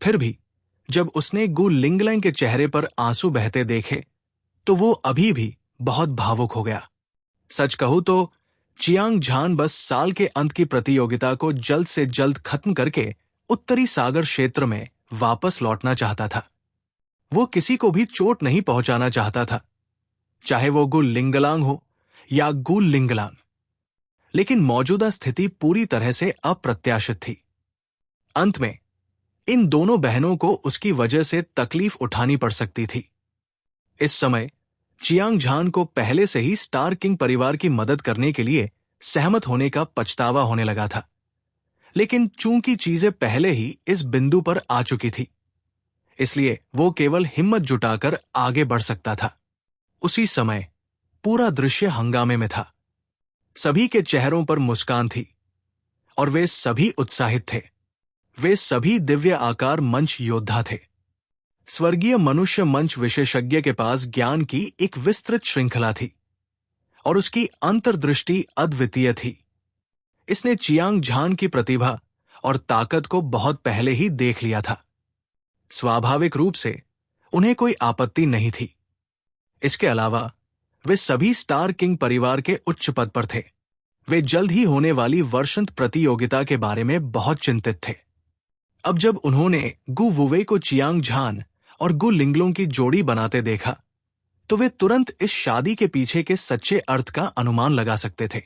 फिर भी जब उसने गु लिंगलैंग के चेहरे पर आंसू बहते देखे तो वो अभी भी बहुत भावुक हो गया। सच कहूं तो चियांग झान बस साल के अंत की प्रतियोगिता को जल्द से जल्द खत्म करके उत्तरी सागर क्षेत्र में वापस लौटना चाहता था। वो किसी को भी चोट नहीं पहुंचाना चाहता था, चाहे वो गु लिंगलांग हो या गु लिंगलांग। लेकिन मौजूदा स्थिति पूरी तरह से अप्रत्याशित थी। अंत में इन दोनों बहनों को उसकी वजह से तकलीफ उठानी पड़ सकती थी। इस समय चियांग झान को पहले से ही स्टार किंग परिवार की मदद करने के लिए सहमत होने का पछतावा होने लगा था, लेकिन चूंकि चीजें पहले ही इस बिंदु पर आ चुकी थी, इसलिए वो केवल हिम्मत जुटाकर आगे बढ़ सकता था। उसी समय पूरा दृश्य हंगामे में था। सभी के चेहरों पर मुस्कान थी और वे सभी उत्साहित थे। वे सभी दिव्य आकार मंच योद्धा थे। स्वर्गीय मनुष्य मंच विशेषज्ञ के पास ज्ञान की एक विस्तृत श्रृंखला थी और उसकी अंतर्दृष्टि अद्वितीय थी। इसने चियांग झान की प्रतिभा और ताकत को बहुत पहले ही देख लिया था। स्वाभाविक रूप से उन्हें कोई आपत्ति नहीं थी। इसके अलावा वे सभी स्टार किंग परिवार के उच्च पद पर थे। वे जल्द ही होने वाली वर्षंत प्रतियोगिता के बारे में बहुत चिंतित थे। अब जब उन्होंने गु वुवे को चियांग झान और गु लिंगलोंग की जोड़ी बनाते देखा तो वे तुरंत इस शादी के पीछे के सच्चे अर्थ का अनुमान लगा सकते थे।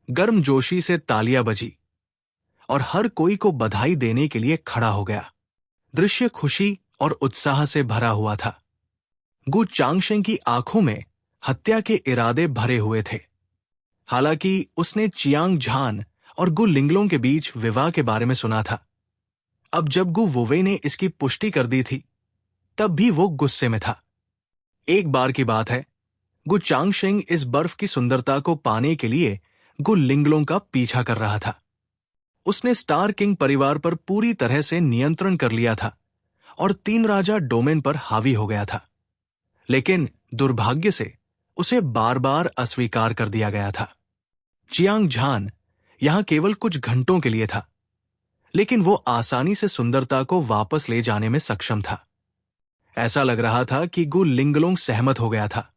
गर्मजोशी से तालियां बजी और हर कोई को बधाई देने के लिए खड़ा हो गया। दृश्य खुशी और उत्साह से भरा हुआ था। गु चांगशेंग की आंखों में हत्या के इरादे भरे हुए थे। हालांकि उसने चियांग झान और गु लिंगलोंग के बीच विवाह के बारे में सुना था। अब जब गु वुवे ने इसकी पुष्टि कर दी थी तब भी वो गुस्से में था। एक बार की बात है, गु चांगशेंग इस बर्फ की सुंदरता को पाने के लिए गु लिंगलोंग का पीछा कर रहा था। उसने स्टार किंग परिवार पर पूरी तरह से नियंत्रण कर लिया था और तीन राजा डोमेन पर हावी हो गया था। लेकिन दुर्भाग्य से उसे बार बार अस्वीकार कर दिया गया था। चियांग झान यहां केवल कुछ घंटों के लिए था, लेकिन वो आसानी से सुंदरता को वापस ले जाने में सक्षम था। ऐसा लग रहा था कि गु लिंगलोंग सहमत हो गया था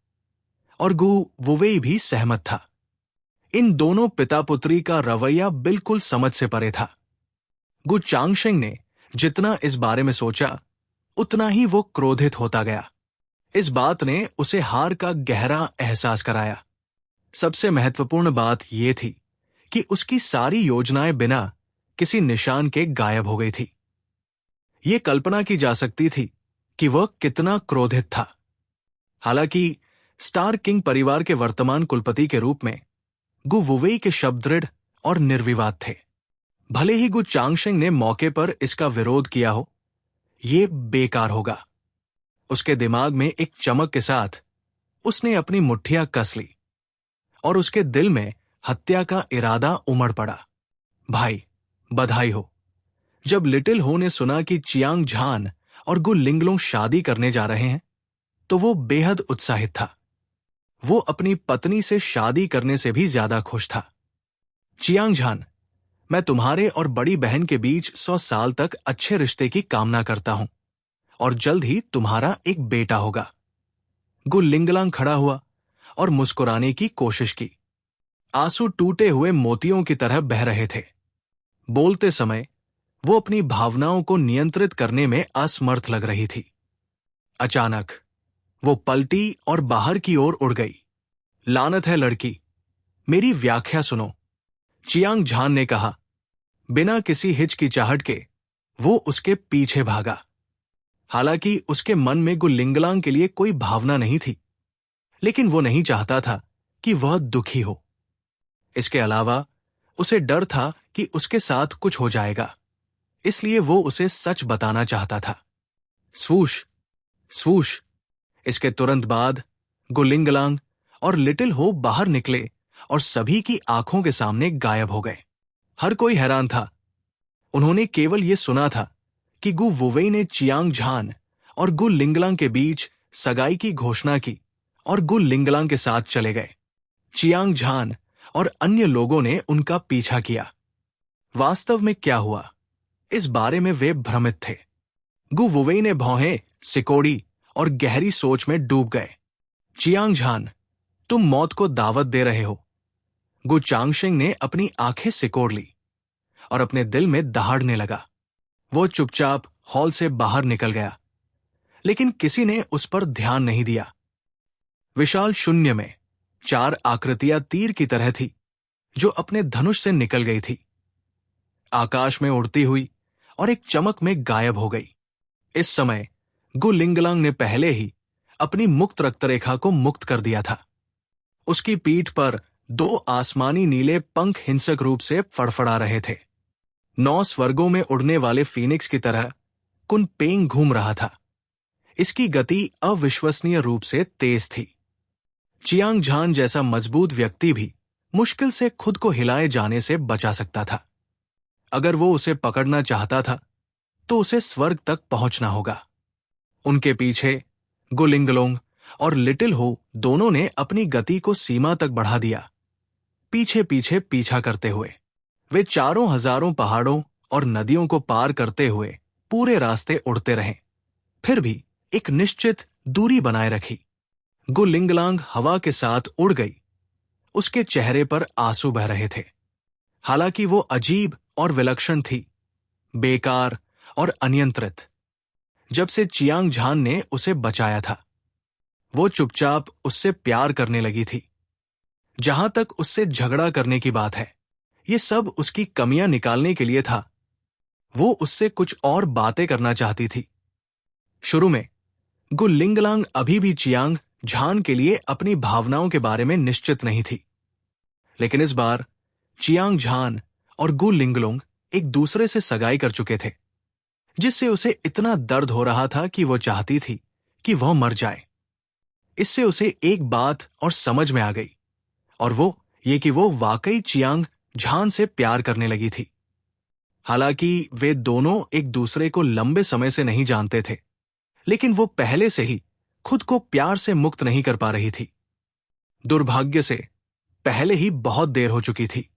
और गु वुवेई भी सहमत था। इन दोनों पिता पुत्री का रवैया बिल्कुल समझ से परे था। गु चांगशेंग ने जितना इस बारे में सोचा उतना ही वो क्रोधित होता गया। इस बात ने उसे हार का गहरा एहसास कराया। सबसे महत्वपूर्ण बात यह थी कि उसकी सारी योजनाएं बिना किसी निशान के गायब हो गई थी। यह कल्पना की जा सकती थी कि वह कितना क्रोधित था। हालांकि स्टार किंग परिवार के वर्तमान कुलपति के रूप में गु वुवेई के शब्द दृढ़ और निर्विवाद थे। भले ही गु चांगशेंग ने मौके पर इसका विरोध किया हो, यह बेकार होगा। उसके दिमाग में एक चमक के साथ उसने अपनी मुट्ठियां कस ली और उसके दिल में हत्या का इरादा उमड़ पड़ा। भाई, बधाई हो। जब लिटिल हो ने सुना कि चियांग झान और गु लिंगलोंग शादी करने जा रहे हैं तो वो बेहद उत्साहित था। वो अपनी पत्नी से शादी करने से भी ज्यादा खुश था। चियांग झान, मैं तुम्हारे और बड़ी बहन के बीच 100 साल तक अच्छे रिश्ते की कामना करता हूं और जल्द ही तुम्हारा एक बेटा होगा। गु लिंगलांग खड़ा हुआ और मुस्कुराने की कोशिश की। आंसू टूटे हुए मोतियों की तरह बह रहे थे। बोलते समय वो अपनी भावनाओं को नियंत्रित करने में असमर्थ लग रही थी। अचानक वो पलटी और बाहर की ओर उड़ गई। लानत है लड़की, मेरी व्याख्या सुनो, चियांग झान ने कहा। बिना किसी हिचकिचाहट के वो उसके पीछे भागा। हालांकि उसके मन में गु लिंगलांग के लिए कोई भावना नहीं थी, लेकिन वो नहीं चाहता था कि वह दुखी हो। इसके अलावा उसे डर था कि उसके साथ कुछ हो जाएगा, इसलिए वो उसे सच बताना चाहता था। स्वूश स्वूश। इसके तुरंत बाद गु लिंगलांग और लिटिल हो बाहर निकले और सभी की आंखों के सामने गायब हो गए। हर कोई हैरान था। उन्होंने केवल यह सुना था कि गु वुवेई ने चियांग झान और गु लिंगलांग के बीच सगाई की घोषणा की और गु लिंगलांग के साथ चले गए। चियांग झान और अन्य लोगों ने उनका पीछा किया। वास्तव में क्या हुआ, इस बारे में वे भ्रमित थे। गु वुवेई ने भौहें सिकोड़ी और गहरी सोच में डूब गए। चियांग झान, तुम मौत को दावत दे रहे हो। गु चांगशेंग ने अपनी आंखें सिकोड़ ली और अपने दिल में दहाड़ने लगा। वो चुपचाप हॉल से बाहर निकल गया, लेकिन किसी ने उस पर ध्यान नहीं दिया। विशाल शून्य में 4 आकृतियां तीर की तरह थी, जो अपने धनुष से निकल गई थी, आकाश में उड़ती हुई और एक चमक में गायब हो गई। इस समय गु लिंगलांग ने पहले ही अपनी मुक्त रक्तरेखा को मुक्त कर दिया था। उसकी पीठ पर 2 आसमानी नीले पंख हिंसक रूप से फड़फड़ा रहे थे। 9 स्वर्गों में उड़ने वाले फीनिक्स की तरह कुन पेंग घूम रहा था। इसकी गति अविश्वसनीय रूप से तेज थी। चियांग झान जैसा मजबूत व्यक्ति भी मुश्किल से खुद को हिलाए जाने से बचा सकता था। अगर वो उसे पकड़ना चाहता था तो उसे स्वर्ग तक पहुंचना होगा। उनके पीछे गु लिंगलोंग और लिटिल हो दोनों ने अपनी गति को सीमा तक बढ़ा दिया। पीछे पीछे पीछा करते हुए वे चारों हजारों पहाड़ों और नदियों को पार करते हुए पूरे रास्ते उड़ते रहे, फिर भी एक निश्चित दूरी बनाए रखी। गु लिंगलांग हवा के साथ उड़ गई। उसके चेहरे पर आंसू बह रहे थे। हालांकि वो अजीब और विलक्षण थी, बेकार और अनियंत्रित। जब से चियांग झान ने उसे बचाया था, वो चुपचाप उससे प्यार करने लगी थी। जहां तक उससे झगड़ा करने की बात है, ये सब उसकी कमियां निकालने के लिए था। वो उससे कुछ और बातें करना चाहती थी। शुरू में गु लिंगलांग अभी भी चियांग झान के लिए अपनी भावनाओं के बारे में निश्चित नहीं थी, लेकिन इस बार चियांग झान और गु लिंगलोंग एक दूसरे से सगाई कर चुके थे, जिससे उसे इतना दर्द हो रहा था कि वो चाहती थी कि वह मर जाए। इससे उसे एक बात और समझ में आ गई, और वो ये कि वो वाकई चियांग झान से प्यार करने लगी थी। हालांकि वे दोनों एक दूसरे को लंबे समय से नहीं जानते थे, लेकिन वो पहले से ही खुद को प्यार से मुक्त नहीं कर पा रही थी। दुर्भाग्य से पहले ही बहुत देर हो चुकी थी।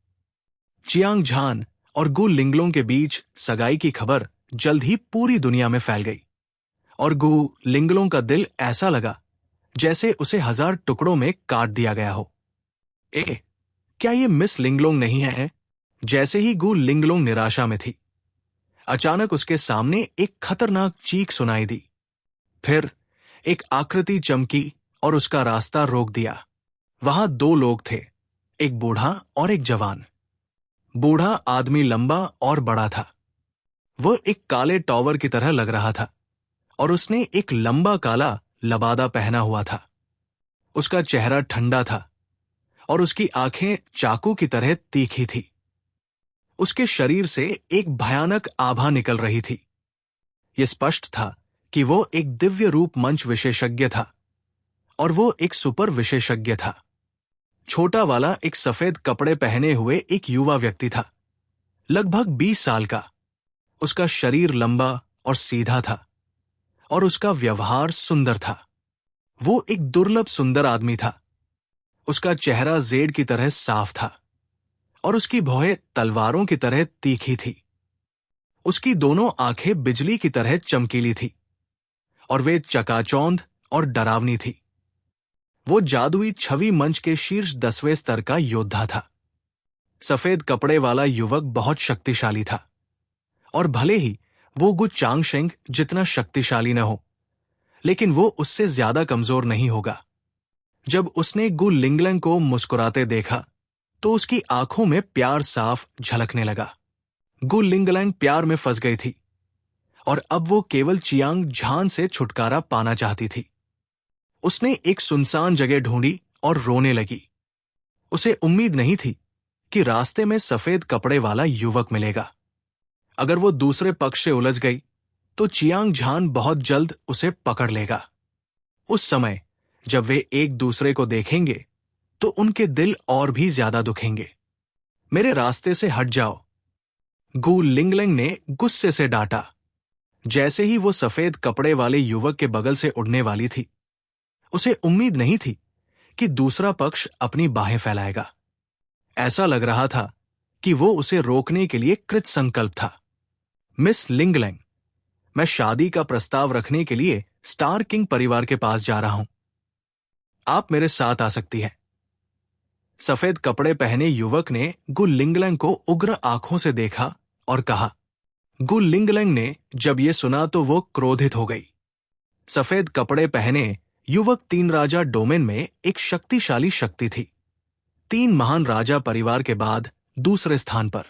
चियांग झान और गु लिंगलोंग के बीच सगाई की खबर जल्द ही पूरी दुनिया में फैल गई, और गु लिंगलोंग का दिल ऐसा लगा जैसे उसे 1000 टुकड़ों में काट दिया गया हो। क्या ये मिस लिंगलोंग नहीं है? जैसे ही गु लिंगलोंग निराशा में थी, अचानक उसके सामने एक खतरनाक चीख सुनाई दी। फिर एक आकृति चमकी और उसका रास्ता रोक दिया। वहां 2 लोग थे, एक बूढ़ा और एक जवान। बूढ़ा आदमी लंबा और बड़ा था। वह एक काले टॉवर की तरह लग रहा था, और उसने एक लंबा काला लबादा पहना हुआ था। उसका चेहरा ठंडा था और उसकी आंखें चाकू की तरह तीखी थी। उसके शरीर से एक भयानक आभा निकल रही थी। यह स्पष्ट था कि वो एक दिव्य रूप मंच विशेषज्ञ था, और वो एक सुपर विशेषज्ञ था। छोटा वाला एक सफेद कपड़े पहने हुए एक युवा व्यक्ति था, लगभग 20 साल का। उसका शरीर लंबा और सीधा था, और उसका व्यवहार सुंदर था। वो एक दुर्लभ सुंदर आदमी था। उसका चेहरा जेड की तरह साफ था, और उसकी भौहें तलवारों की तरह तीखी थी। उसकी दोनों आंखें बिजली की तरह चमकीली थी, और वे चकाचौंध और डरावनी थी। वो जादुई छवि मंच के शीर्ष 10वें स्तर का योद्धा था। सफेद कपड़े वाला युवक बहुत शक्तिशाली था, और भले ही वो गु चांगशेंग जितना शक्तिशाली न हो, लेकिन वो उससे ज्यादा कमजोर नहीं होगा। जब उसने गु लिंगलंग को मुस्कुराते देखा, तो उसकी आंखों में प्यार साफ झलकने लगा। गु लिंगलंग प्यार में फंस गई थी, और अब वो केवल चियांग झान से छुटकारा पाना चाहती थी। उसने एक सुनसान जगह ढूंढी और रोने लगी। उसे उम्मीद नहीं थी कि रास्ते में सफेद कपड़े वाला युवक मिलेगा। अगर वो दूसरे पक्ष से उलझ गई तो चियांग झान बहुत जल्द उसे पकड़ लेगा। उस समय जब वे एक दूसरे को देखेंगे तो उनके दिल और भी ज्यादा दुखेंगे। मेरे रास्ते से हट जाओ, गु लिंगलंग ने गुस्से से डांटा। जैसे ही वो सफेद कपड़े वाले युवक के बगल से उड़ने वाली थी, उसे उम्मीद नहीं थी कि दूसरा पक्ष अपनी बाहें फैलाएगा। ऐसा लग रहा था कि वो उसे रोकने के लिए कृत संकल्प था। मिस लिंगलंग, मैं शादी का प्रस्ताव रखने के लिए स्टार किंग परिवार के पास जा रहा हूं। आप मेरे साथ आ सकती हैं। सफेद कपड़े पहने युवक ने गु लिंगलैंग को उग्र आंखों से देखा और कहा। गु लिंगलैंग ने जब यह सुना तो वो क्रोधित हो गई। सफेद कपड़े पहने युवक तीन राजा डोमेन में एक शक्तिशाली शक्ति थी। तीन महान राजा परिवार के बाद दूसरे स्थान पर।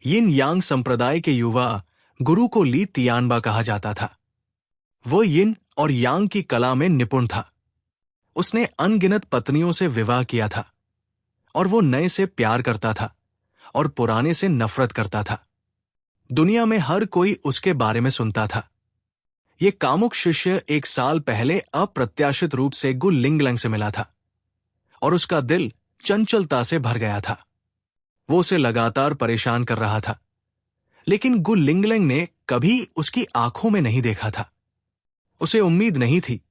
यिन यांग संप्रदाय के युवा गुरु को ली तियानबा कहा जाता था। वो यिन और यांग की कला में निपुण था। उसने अनगिनत पत्नियों से विवाह किया था और वो नए से प्यार करता था और पुराने से नफरत करता था। दुनिया में हर कोई उसके बारे में सुनता था। ये कामुक शिष्य 1 साल पहले अप्रत्याशित रूप से गु लिंगलैंग से मिला था और उसका दिल चंचलता से भर गया था। वो उसे लगातार परेशान कर रहा था, लेकिन गु लिंगलैंग ने कभी उसकी आंखों में नहीं देखा था। उसे उम्मीद नहीं थी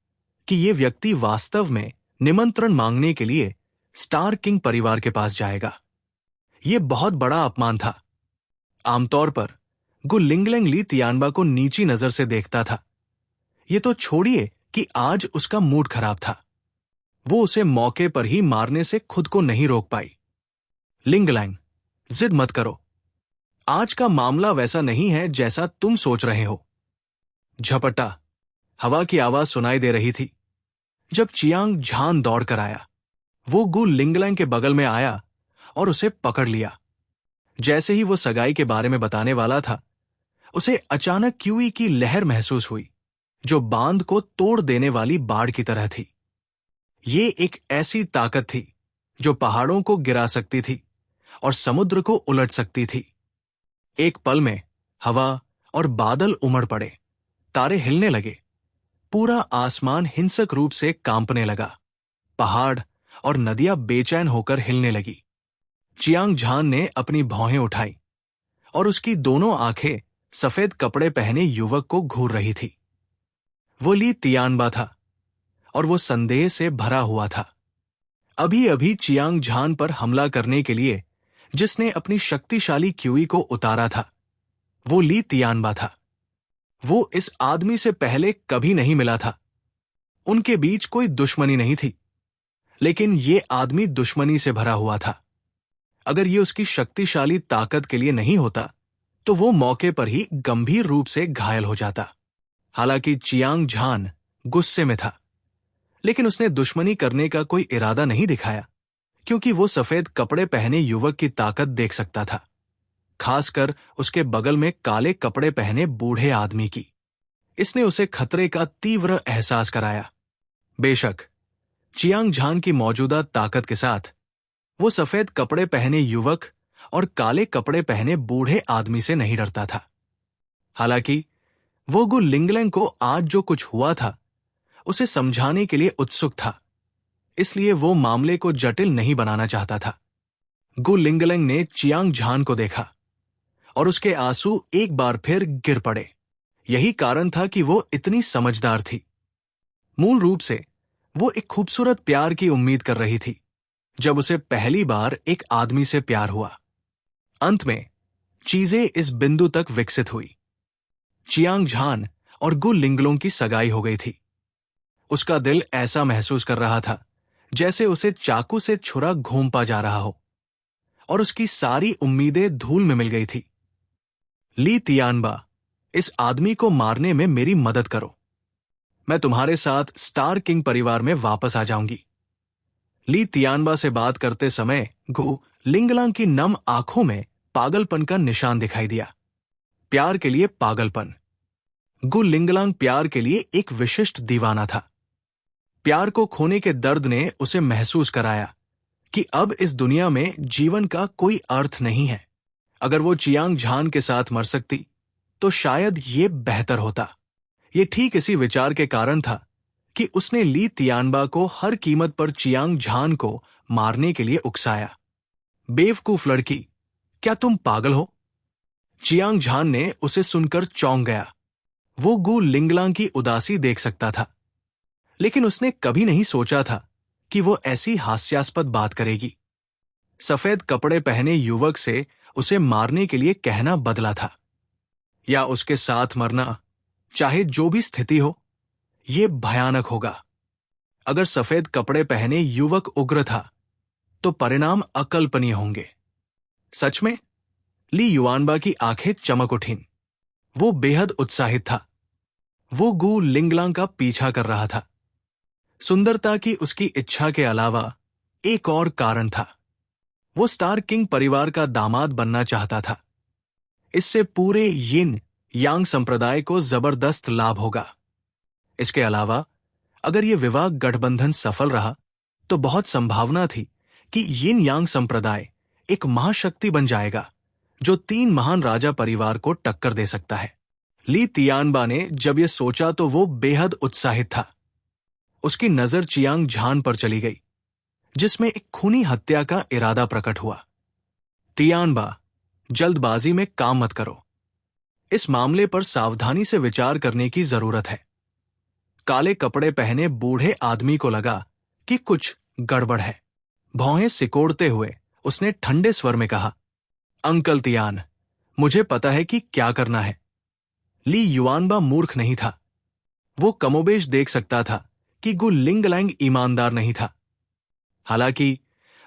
कि ये व्यक्ति वास्तव में निमंत्रण मांगने के लिए स्टार किंग परिवार के पास जाएगा। यह बहुत बड़ा अपमान था। आमतौर पर गु लिंगलैंग ली तियानबा को नीची नजर से देखता था। ये तो छोड़िए कि आज उसका मूड खराब था। वो उसे मौके पर ही मारने से खुद को नहीं रोक पाई। लिंगलैंग, जिद मत करो। आज का मामला वैसा नहीं है जैसा तुम सोच रहे हो। झपटा हवा की आवाज सुनाई दे रही थी। जब चियांग झान दौड़कर आया, वो गु लिंगलैंग के बगल में आया और उसे पकड़ लिया। जैसे ही वो सगाई के बारे में बताने वाला था, उसे अचानक क्यूई की लहर महसूस हुई, जो बांध को तोड़ देने वाली बाढ़ की तरह थी। ये एक ऐसी ताकत थी जो पहाड़ों को गिरा सकती थी और समुद्र को उलट सकती थी। एक पल में हवा और बादल उमड़ पड़े, तारे हिलने लगे, पूरा आसमान हिंसक रूप से कांपने लगा, पहाड़ और नदियां बेचैन होकर हिलने लगी। चियांग झान ने अपनी भौहें उठाई और उसकी दोनों आंखें सफेद कपड़े पहने युवक को घूर रही थी। वो ली तियानबा था और वो संदेह से भरा हुआ था। अभी अभी चियांग झान पर हमला करने के लिए जिसने अपनी शक्तिशाली क्यूई को उतारा था, वो ली तियानबा था। वो इस आदमी से पहले कभी नहीं मिला था। उनके बीच कोई दुश्मनी नहीं थी, लेकिन ये आदमी दुश्मनी से भरा हुआ था। अगर ये उसकी शक्तिशाली ताकत के लिए नहीं होता, तो वो मौके पर ही गंभीर रूप से घायल हो जाता। हालांकि चियांग झान गुस्से में था, लेकिन उसने दुश्मनी करने का कोई इरादा नहीं दिखाया, क्योंकि वो सफेद कपड़े पहने युवक की ताकत देख सकता था, खासकर उसके बगल में काले कपड़े पहने बूढ़े आदमी की। इसने उसे खतरे का तीव्र एहसास कराया। बेशक चियांग झान की मौजूदा ताकत के साथ वो सफेद कपड़े पहने युवक और काले कपड़े पहने बूढ़े आदमी से नहीं डरता था। हालांकि वो गु लिंगलैंग को आज जो कुछ हुआ था उसे समझाने के लिए उत्सुक था, इसलिए वो मामले को जटिल नहीं बनाना चाहता था। गु लिंगलैंग ने चियांग झान को देखा और उसके आंसू एक बार फिर गिर पड़े। यही कारण था कि वो इतनी समझदार थी। मूल रूप से वो एक खूबसूरत प्यार की उम्मीद कर रही थी, जब उसे पहली बार एक आदमी से प्यार हुआ। अंत में चीजें इस बिंदु तक विकसित हुई। चियांग झान और गु लिंगलोंग की सगाई हो गई थी। उसका दिल ऐसा महसूस कर रहा था जैसे उसे चाकू से छुरा घूमता जा रहा हो, और उसकी सारी उम्मीदें धूल में मिल गई थी। ली तियानबा, इस आदमी को मारने में मेरी मदद करो। मैं तुम्हारे साथ स्टार किंग परिवार में वापस आ जाऊंगी। ली तियानबा से बात करते समय गु लिंगलांग की नम आंखों में पागलपन का निशान दिखाई दिया। प्यार के लिए पागलपन। गु लिंगलांग प्यार के लिए एक विशिष्ट दीवाना था। प्यार को खोने के दर्द ने उसे महसूस कराया कि अब इस दुनिया में जीवन का कोई अर्थ नहीं है। अगर वो चियांग झान के साथ मर सकती तो शायद ये बेहतर होता। ये ठीक इसी विचार के कारण था कि उसने ली तियानबा को हर कीमत पर चियांग झान को मारने के लिए उकसाया। बेवकूफ लड़की, क्या तुम पागल हो? चियांग झान ने उसे सुनकर चौंक गया। वो गु लिंगलांग की उदासी देख सकता था, लेकिन उसने कभी नहीं सोचा था कि वो ऐसी हास्यास्पद बात करेगी। सफेद कपड़े पहने युवक से उसे मारने के लिए कहना बदला था, या उसके साथ मरना चाहे जो भी स्थिति हो, ये भयानक होगा। अगर सफेद कपड़े पहने युवक उग्र था, तो परिणाम अकल्पनीय होंगे। सच में, ली युआनबा की आंखें चमक उठीं। वो बेहद उत्साहित था। वो गु लिंगलांग का पीछा कर रहा था। सुंदरता की उसकी इच्छा के अलावा एक और कारण था। वो स्टार किंग परिवार का दामाद बनना चाहता था। इससे पूरे यिन यांग संप्रदाय को जबरदस्त लाभ होगा। इसके अलावा अगर यह विवाह गठबंधन सफल रहा, तो बहुत संभावना थी कि यिन यांग संप्रदाय एक महाशक्ति बन जाएगा, जो 3 महान राजा परिवार को टक्कर दे सकता है। ली तियानबा ने जब यह सोचा तो वो बेहद उत्साहित था। उसकी नजर चियांग झान पर चली गई, जिसमें एक खूनी हत्या का इरादा प्रकट हुआ। तियानबा, जल्दबाजी में काम मत करो। इस मामले पर सावधानी से विचार करने की जरूरत है। काले कपड़े पहने बूढ़े आदमी को लगा कि कुछ गड़बड़ है। भौहें सिकोड़ते हुए उसने ठंडे स्वर में कहा, अंकल तियान, मुझे पता है कि क्या करना है। ली युआनबा मूर्ख नहीं था। वो कमोबेश देख सकता था कि गु लिंगलैंग ईमानदार नहीं था। हालांकि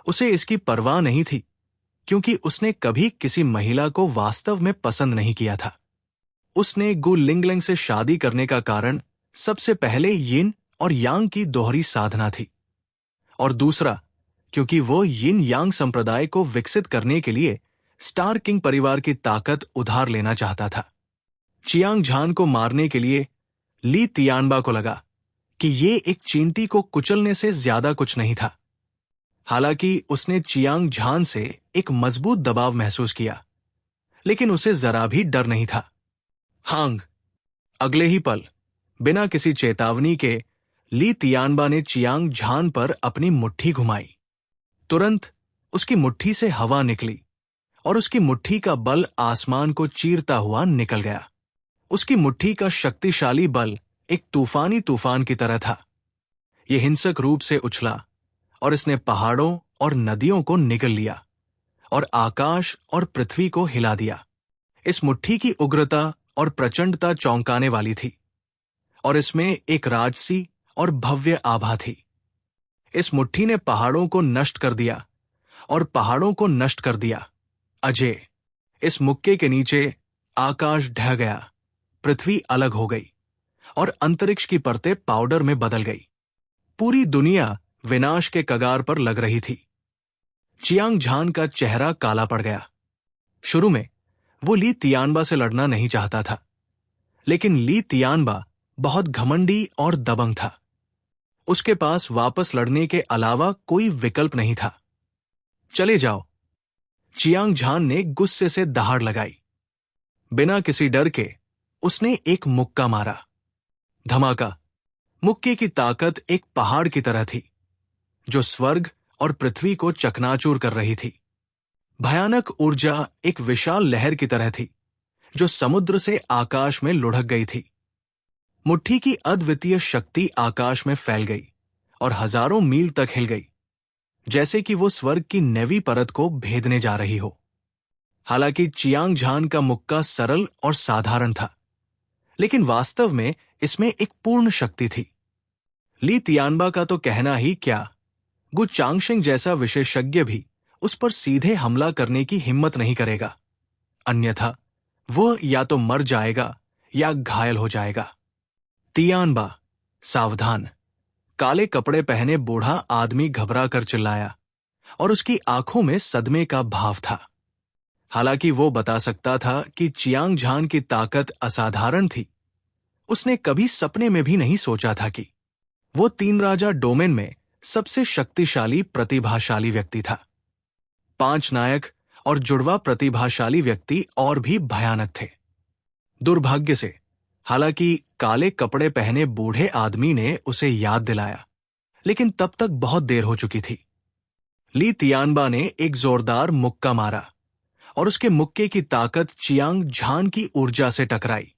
उसे इसकी परवाह नहीं थी, क्योंकि उसने कभी किसी महिला को वास्तव में पसंद नहीं किया था। उसने गु लिंगलैंग से शादी करने का कारण सबसे पहले यिन और यांग की दोहरी साधना थी, और दूसरा क्योंकि वो यिन यांग संप्रदाय को विकसित करने के लिए स्टार किंग परिवार की ताकत उधार लेना चाहता था। चियांग झान को मारने के लिए ली तियानबा को लगा कि ये एक चींटी को कुचलने से ज्यादा कुछ नहीं था। हालांकि उसने चियांग झान से एक मजबूत दबाव महसूस किया, लेकिन उसे जरा भी डर नहीं था। हांग, अगले ही पल बिना किसी चेतावनी के ली तियानबा ने चियांग झान पर अपनी मुट्ठी घुमाई। तुरंत उसकी मुट्ठी से हवा निकली और उसकी मुट्ठी का बल आसमान को चीरता हुआ निकल गया। उसकी मुट्ठी का शक्तिशाली बल एक तूफानी तूफान की तरह था। यह हिंसक रूप से उछला और इसने पहाड़ों और नदियों को निगल लिया और आकाश और पृथ्वी को हिला दिया। इस मुट्ठी की उग्रता और प्रचंडता चौंकाने वाली थी, और इसमें एक राजसी और भव्य आभा थी। इस मुट्ठी ने पहाड़ों को नष्ट कर दिया और पहाड़ों को नष्ट कर दिया। अजय, इस मुक्के के नीचे आकाश ढह गया, पृथ्वी अलग हो गई और अंतरिक्ष की परतें पाउडर में बदल गई। पूरी दुनिया विनाश के कगार पर लग रही थी। चियांग झान का चेहरा काला पड़ गया। शुरू में वो ली तियानबा से लड़ना नहीं चाहता था, लेकिन ली तियानबा बहुत घमंडी और दबंग था। उसके पास वापस लड़ने के अलावा कोई विकल्प नहीं था। चले जाओ, चियांग झान ने गुस्से से दहाड़ लगाई। बिना किसी डर के उसने एक मुक्का मारा। धमाका। मुक्के की ताकत एक पहाड़ की तरह थी, जो स्वर्ग और पृथ्वी को चकनाचूर कर रही थी। भयानक ऊर्जा एक विशाल लहर की तरह थी, जो समुद्र से आकाश में लुढ़क गई थी। मुट्ठी की अद्वितीय शक्ति आकाश में फैल गई और हजारों मील तक हिल गई, जैसे कि वो स्वर्ग की नैवी परत को भेदने जा रही हो। हालांकि चियांग झान का मुक्का सरल और साधारण था, लेकिन वास्तव में इसमें एक पूर्ण शक्ति थी। ली तियानबा का तो कहना ही क्या, गु चांगशिंग जैसा विशेषज्ञ भी उस पर सीधे हमला करने की हिम्मत नहीं करेगा, अन्यथा वह या तो मर जाएगा या घायल हो जाएगा। तियानबा, सावधान! काले कपड़े पहने बूढ़ा आदमी घबरा कर चिल्लाया, और उसकी आंखों में सदमे का भाव था। हालांकि वो बता सकता था कि चियांग झान की ताकत असाधारण थी, उसने कभी सपने में भी नहीं सोचा था कि वो 3 राजा डोमेन में सबसे शक्तिशाली प्रतिभाशाली व्यक्ति था। 5 नायक और जुड़वा प्रतिभाशाली व्यक्ति और भी भयानक थे। दुर्भाग्य से, हालांकि काले कपड़े पहने बूढ़े आदमी ने उसे याद दिलाया, लेकिन तब तक बहुत देर हो चुकी थी। ली तियानबा ने एक जोरदार मुक्का मारा और उसके मुक्के की ताकत चियांग झान की ऊर्जा से टकराई।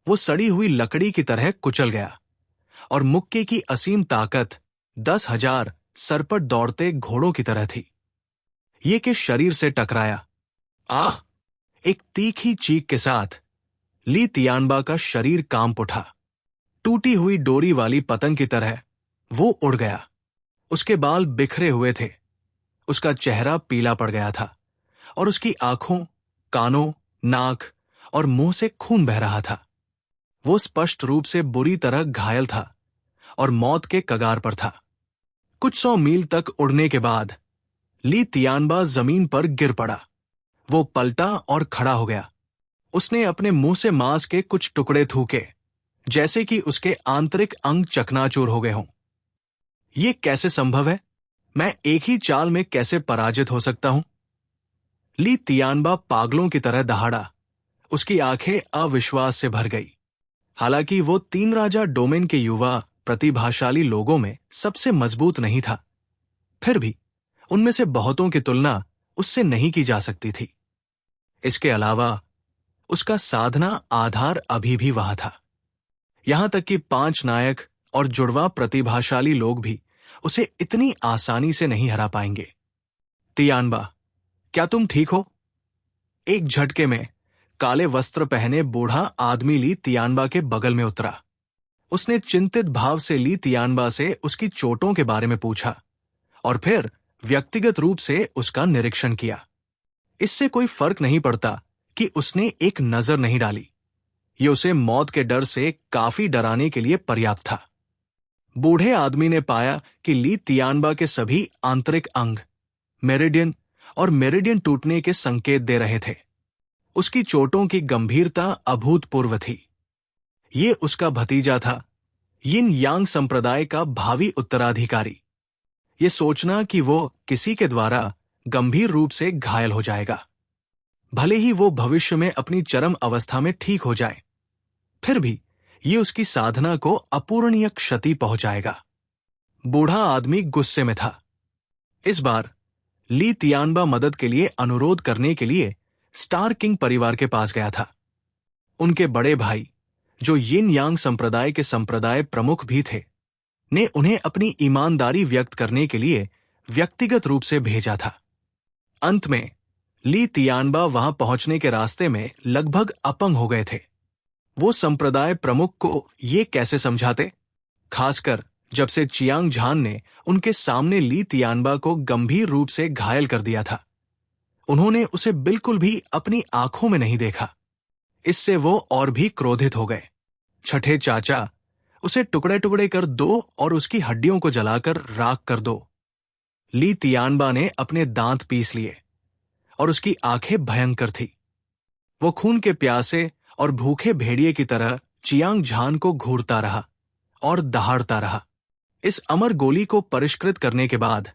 वो सड़ी हुई लकड़ी की तरह कुचल गया, और मुक्के की असीम ताकत 10,000 सर पर दौड़ते घोड़ों की तरह थी। ये के शरीर से टकराया। आह! एक तीखी चीख के साथ ली तियानबा का शरीर कांप उठा। टूटी हुई डोरी वाली पतंग की तरह वो उड़ गया। उसके बाल बिखरे हुए थे, उसका चेहरा पीला पड़ गया था और उसकी आंखों, कानों, नाक और मुंह से खून बह रहा था। वो स्पष्ट रूप से बुरी तरह घायल था और मौत के कगार पर था। कुछ 100 मील तक उड़ने के बाद ली तियानबा जमीन पर गिर पड़ा। वो पलटा और खड़ा हो गया। उसने अपने मुंह से मांस के कुछ टुकड़े थूके, जैसे कि उसके आंतरिक अंग चकनाचूर हो गए हों। ये कैसे संभव है? मैं एक ही चाल में कैसे पराजित हो सकता हूं? ली तियानबा पागलों की तरह दहाड़ा। उसकी आंखें अविश्वास से भर गई। हालांकि वो 3 राजा डोमेन के युवा प्रतिभाशाली लोगों में सबसे मजबूत नहीं था, फिर भी उनमें से बहुतों की तुलना उससे नहीं की जा सकती थी। इसके अलावा उसका साधना आधार अभी भी वहां था। यहां तक कि 5 नायक और जुड़वा प्रतिभाशाली लोग भी उसे इतनी आसानी से नहीं हरा पाएंगे। तियानबा, क्या तुम ठीक हो? एक झटके में काले वस्त्र पहने बूढ़ा आदमी ली तियानबा के बगल में उतरा। उसने चिंतित भाव से ली तियानबा से उसकी चोटों के बारे में पूछा और फिर व्यक्तिगत रूप से उसका निरीक्षण किया। इससे कोई फर्क नहीं पड़ता कि उसने एक नजर नहीं डाली। ये उसे मौत के डर से काफी डराने के लिए पर्याप्त था। बूढ़े आदमी ने पाया कि ली तियानबा के सभी आंतरिक अंग मेरिडियन और मेरिडियन टूटने के संकेत दे रहे थे। उसकी चोटों की गंभीरता अभूतपूर्व थी। ये उसका भतीजा था, यिन यांग संप्रदाय का भावी उत्तराधिकारी। ये सोचना कि वो किसी के द्वारा गंभीर रूप से घायल हो जाएगा, भले ही वो भविष्य में अपनी चरम अवस्था में ठीक हो जाए, फिर भी ये उसकी साधना को अपूरणीय क्षति पहुंचाएगा। बूढ़ा आदमी गुस्से में था। इस बार ली तियानबा मदद के लिए अनुरोध करने के लिए स्टार किंग परिवार के पास गया था। उनके बड़े भाई, जो यिन यांग संप्रदाय के संप्रदाय प्रमुख भी थे, ने उन्हें अपनी ईमानदारी व्यक्त करने के लिए व्यक्तिगत रूप से भेजा था। अंत में ली तियानबा वहां पहुंचने के रास्ते में लगभग अपंग हो गए थे। वो संप्रदाय प्रमुख को ये कैसे समझाते, खासकर जब से चियांग झान ने उनके सामने ली तियानबा को गंभीर रूप से घायल कर दिया था। उन्होंने उसे बिल्कुल भी अपनी आंखों में नहीं देखा। इससे वो और भी क्रोधित हो गए। छठे चाचा, उसे टुकड़े टुकड़े कर दो और उसकी हड्डियों को जलाकर राख कर दो। ली तियानबा ने अपने दांत पीस लिए और उसकी आंखें भयंकर थी। वो खून के प्यासे और भूखे भेड़िए की तरह चियांग झान को घूरता रहा और दहाड़ता रहा। इस अमर गोली को परिष्कृत करने के बाद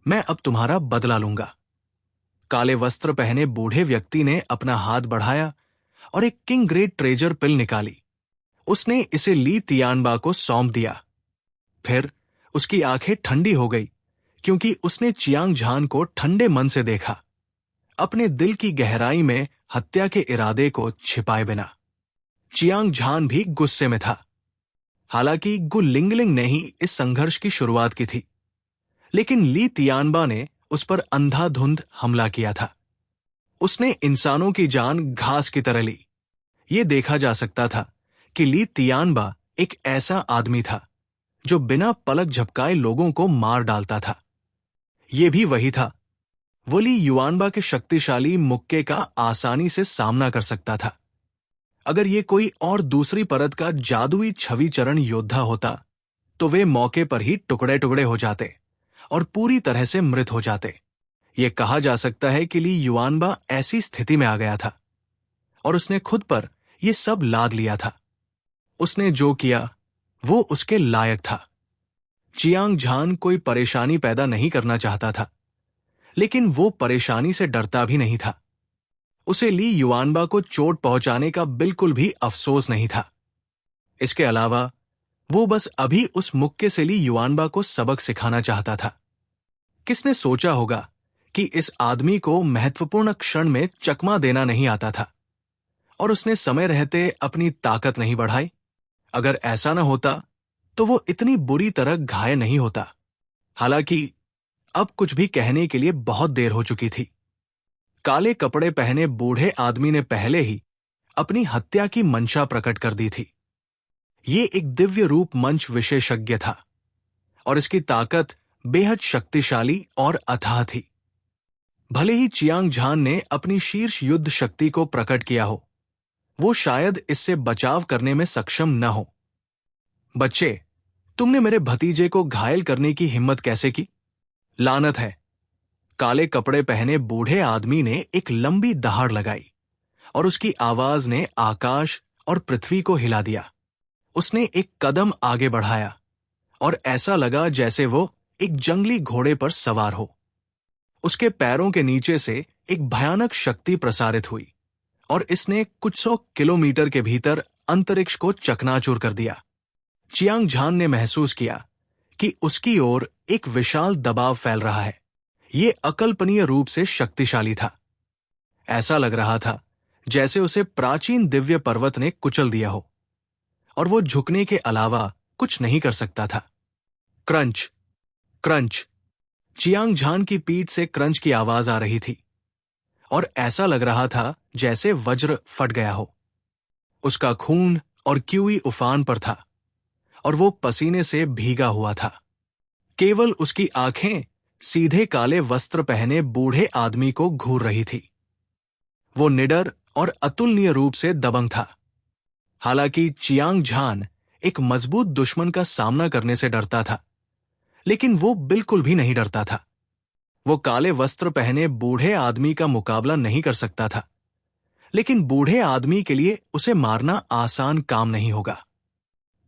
मैं अब तुम्हारा बदला लूंगा। काले वस्त्र पहने बूढ़े व्यक्ति ने अपना हाथ बढ़ाया और एक किंग ग्रेड ट्रेजर पिल निकाली। उसने इसे ली तियानबा को सौंप दिया। फिर उसकी आंखें ठंडी हो गई क्योंकि उसने चियांग झान को ठंडे मन से देखा, अपने दिल की गहराई में हत्या के इरादे को छिपाए बिना। चियांग झान भी गुस्से में था। हालांकि गु लिंगलिंग ने ही इस संघर्ष की शुरुआत की थी, लेकिन ली तियानबा ने उस पर अंधाधुंध हमला किया था। उसने इंसानों की जान घास की तरह ली। ये देखा जा सकता था कि ली तियानबा एक ऐसा आदमी था जो बिना पलक झपकाए लोगों को मार डालता था। ये भी वही था। वो ली युआनबा के शक्तिशाली मुक्के का आसानी से सामना कर सकता था। अगर ये कोई और दूसरी परत का जादुई छवि चरण योद्धा होता तो वे मौके पर ही टुकड़े टुकड़े हो जाते और पूरी तरह से मृत हो जाते। ये कहा जा सकता है कि ली युआनबा ऐसी स्थिति में आ गया था और उसने खुद पर यह सब लाद लिया था। उसने जो किया वो उसके लायक था। चियांग झान कोई परेशानी पैदा नहीं करना चाहता था, लेकिन वो परेशानी से डरता भी नहीं था। उसे ली युआनबा को चोट पहुंचाने का बिल्कुल भी अफसोस नहीं था। इसके अलावा वो बस अभी उस मुक्के से ली युआनबा को सबक सिखाना चाहता था। किसने सोचा होगा कि इस आदमी को महत्वपूर्ण क्षण में चकमा देना नहीं आता था और उसने समय रहते अपनी ताकत नहीं बढ़ाई। अगर ऐसा न होता तो वो इतनी बुरी तरह घायल नहीं होता। हालांकि अब कुछ भी कहने के लिए बहुत देर हो चुकी थी। काले कपड़े पहने बूढ़े आदमी ने पहले ही अपनी हत्या की मंशा प्रकट कर दी थी। ये एक दिव्य रूप मंच विशेषज्ञ था और इसकी ताकत बेहद शक्तिशाली और अथाह थी। भले ही चियांग झान ने अपनी शीर्ष युद्ध शक्ति को प्रकट किया हो, वो शायद इससे बचाव करने में सक्षम न हो। बच्चे, तुमने मेरे भतीजे को घायल करने की हिम्मत कैसे की? लानत है। काले कपड़े पहने बूढ़े आदमी ने एक लंबी दहाड़ लगाई और उसकी आवाज ने आकाश और पृथ्वी को हिला दिया। उसने एक कदम आगे बढ़ाया और ऐसा लगा जैसे वो एक जंगली घोड़े पर सवार हो। उसके पैरों के नीचे से एक भयानक शक्ति प्रसारित हुई और इसने कुछ 100 किलोमीटर के भीतर अंतरिक्ष को चकनाचूर कर दिया। चियांग झान ने महसूस किया कि उसकी ओर एक विशाल दबाव फैल रहा है। ये अकल्पनीय रूप से शक्तिशाली था। ऐसा लग रहा था जैसे उसे प्राचीन दिव्य पर्वत ने कुचल दिया हो और वो झुकने के अलावा कुछ नहीं कर सकता था। Crunch, crunch. चियांग झान की पीठ से क्रंच की आवाज आ रही थी और ऐसा लग रहा था जैसे वज्र फट गया हो। उसका खून और क्यूई उफान पर था और वो पसीने से भीगा हुआ था। केवल उसकी आंखें सीधे काले वस्त्र पहने बूढ़े आदमी को घूर रही थी। वो निडर और अतुलनीय रूप से दबंग था। हालांकि चियांग झान एक मजबूत दुश्मन का सामना करने से डरता था, लेकिन वो बिल्कुल भी नहीं डरता था। वो काले वस्त्र पहने बूढ़े आदमी का मुकाबला नहीं कर सकता था, लेकिन बूढ़े आदमी के लिए उसे मारना आसान काम नहीं होगा।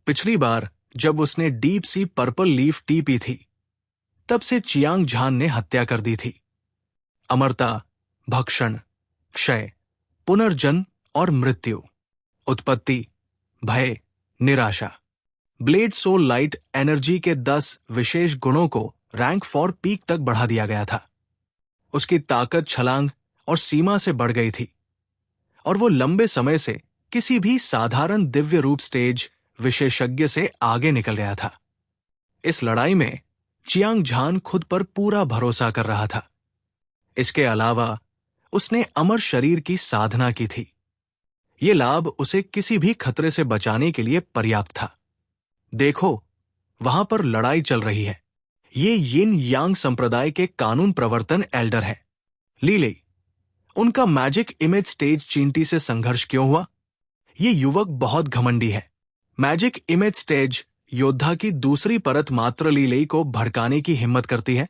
पिछली बार जब उसने deep sea purple leaf tea P थी, तब से चियांग झान ने हत्या कर दी थी। अमरता, भक्षण, क्षय, पुनर्जन्म और मृत्यु, उत्पत्ति, भय, निराशा। ब्लेड सोल लाइट एनर्जी के 10 विशेष गुणों को रैंक 4 पीक तक बढ़ा दिया गया था। उसकी ताकत छलांग और सीमा से बढ़ गई थी और वो लंबे समय से किसी भी साधारण दिव्य रूप स्टेज विशेषज्ञ से आगे निकल गया था। इस लड़ाई में चियांग झान खुद पर पूरा भरोसा कर रहा था। इसके अलावा उसने अमर शरीर की साधना की थी। ये लाभ उसे किसी भी खतरे से बचाने के लिए पर्याप्त था। देखो, वहां पर लड़ाई चल रही है। ये यिन यांग संप्रदाय के कानून प्रवर्तन एल्डर है। लीले, उनका मैजिक इमेज स्टेज चींटी से संघर्ष क्यों हुआ? ये युवक बहुत घमंडी है। मैजिक इमेज स्टेज योद्धा की दूसरी परत मात्र लीले को भड़काने की हिम्मत करती है।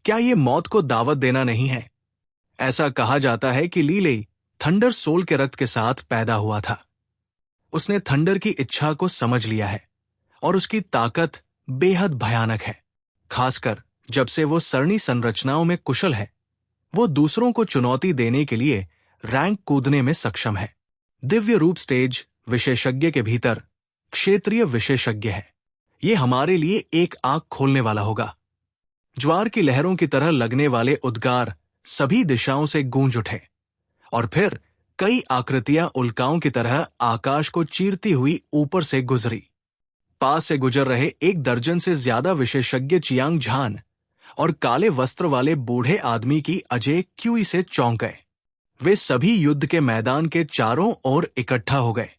क्या ये मौत को दावत देना नहीं है? ऐसा कहा जाता है कि लीले थंडर सोल के रक्त के साथ पैदा हुआ था। उसने थंडर की इच्छा को समझ लिया है और उसकी ताकत बेहद भयानक है। खासकर जब से वो सरणी संरचनाओं में कुशल है, वो दूसरों को चुनौती देने के लिए रैंक कूदने में सक्षम है। दिव्य रूप स्टेज विशेषज्ञ के भीतर क्षेत्रीय विशेषज्ञ है। ये हमारे लिए एक आंख खोलने वाला होगा। ज्वार की लहरों की तरह लगने वाले उद्गार सभी दिशाओं से गूंज उठे और फिर कई आकृतियां उल्काओं की तरह आकाश को चीरती हुई ऊपर से गुजरी। पास से गुजर रहे 1 दर्जन से ज्यादा विशेषज्ञ चियांग झान और काले वस्त्र वाले बूढ़े आदमी की अजय क्यूई से चौंक गए। वे सभी युद्ध के मैदान के चारों ओर इकट्ठा हो गए।